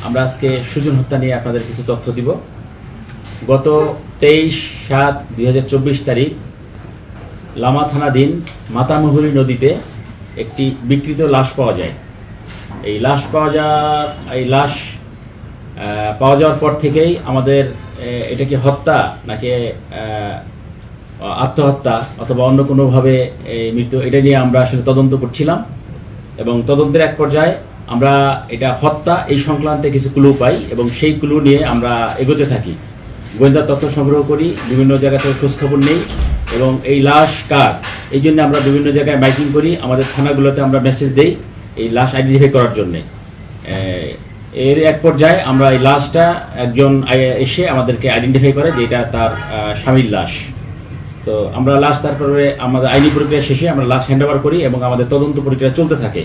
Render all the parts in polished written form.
আমরা আজকে সুজন হত্যা নিয়ে আপনাদের কিছু তথ্য দিব। গত 23/7/2024 তারিখ লামা থানাধীন মাতামুহুরী নদীতে একটি বিকৃত লাশ পাওয়া যায়। এই লাশ পাওয়া যাওয়ার পর থেকেই আমাদের এটা কি হত্যা নাকি আত্মহত্যা অথবা অন্য কোনোভাবে মৃত্যু, এটা নিয়ে আমরা আসলে তদন্ত করছিলাম এবং তদন্তের এক পর্যায়ে আমরা এটা হত্যা এই সংক্রান্তে কিছু ক্লু পাই এবং সেই ক্লু নিয়ে আমরা এগোতে থাকি। গোয়েন্দা তথ্য সংগ্রহ করি, বিভিন্ন জায়গা থেকে খোঁজখবর নেই এবং এই লাশ কার এই জন্য আমরা বিভিন্ন জায়গায় মাইকিং করি, আমাদের থানাগুলোতে আমরা মেসেজ দেই এই লাশ আইডেন্টিফাই করার জন্যে। এর এক পর্যায়ে আমরা এই লাশটা একজন এসে আমাদেরকে আইডেন্টিফাই করে যে এটা তার স্বামীর লাশ। তো আমরা লাশ তারপরে আমাদের আইনি প্রক্রিয়া শেষে আমরা লাশ হ্যান্ডওভার করি এবং আমাদের তদন্ত প্রক্রিয়া চলতে থাকে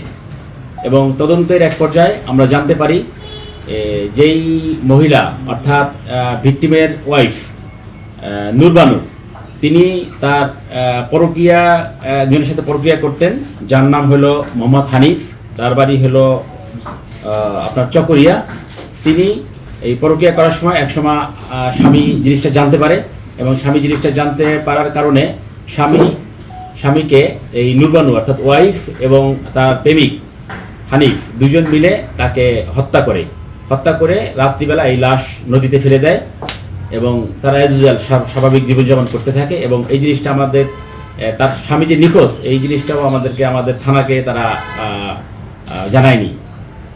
এবং তদন্তের এক পর্যায়ে আমরা জানতে পারি যেই মহিলা অর্থাৎ ভিকটিমের ওয়াইফ নূরবানু, তিনি তার একজনের সাথে পরকীয়া করতেন যার নাম হলো মোহাম্মদ হানিফ, তার বাড়ি হলো আপনার চকরিয়া। তিনি এই পরকীয়া করার সময় একসময় স্বামী জিনিসটা জানতে পারে এবং স্বামী জিনিসটা জানতে পারার কারণে স্বামীকে এই নূরবানু অর্থাৎ ওয়াইফ এবং তার প্রেমিক হানিফ দুজন মিলে তাকে হত্যা করে রাত্রিবেলা এই লাশ নদীতে ফেলে দেয় এবং তারা অ্যাজ স্বাভাবিক জীবনযাপন করতে থাকে এবং এই জিনিসটা আমাদের তার স্বামী যে নিখোঁজ এই জিনিসটাও আমাদের থানাকে তারা জানায়নি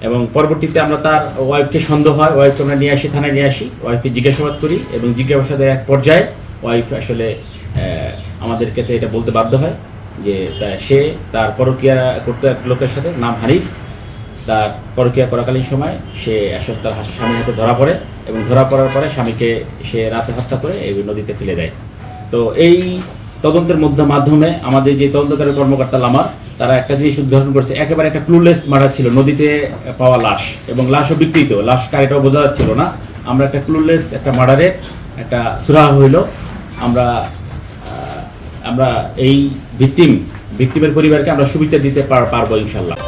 এবং পরবর্তীতে আমরা তার ওয়াইফকে সন্দেহ হয়, ওয়াইফকে আমরা থানায় নিয়ে আসি, ওয়াইফকে জিজ্ঞাসাবাদ করি এবং জিজ্ঞাসাবাদের এক পর্যায়ে ওয়াইফ আসলে আমাদেরকে এটা বলতে বাধ্য হয় যে সে তার পরকীয়া করতে এক লোকের সাথে নাম হানিফ, তার পরকীয়া করাকালীন সময় সে আসলে তার স্বামীর হাতে ধরা পড়ে এবং ধরা পড়ার পরে স্বামীকে সে রাতে হত্যা করে এই নদীতে ফেলে দেয়। তো এই তদন্তের মাধ্যমে আমাদের যে তদন্তকারী কর্মকর্তা লামার, তারা একটা জিনিস উদ্ঘাটন করছে, একেবারে একটা ক্লুলেস মার্ডার ছিল, নদীতে পাওয়া লাশ এবং লাশও বিকৃত, লাশ কার এটাও বোঝা যাচ্ছিল না। আমরা একটা ক্লুলেস একটা মার্ডারের একটা সুরাহা হইল। আমরা এই ভিকটিমের পরিবারকে আমরা সুবিচার দিতে পারবো ইনশাল্লাহ।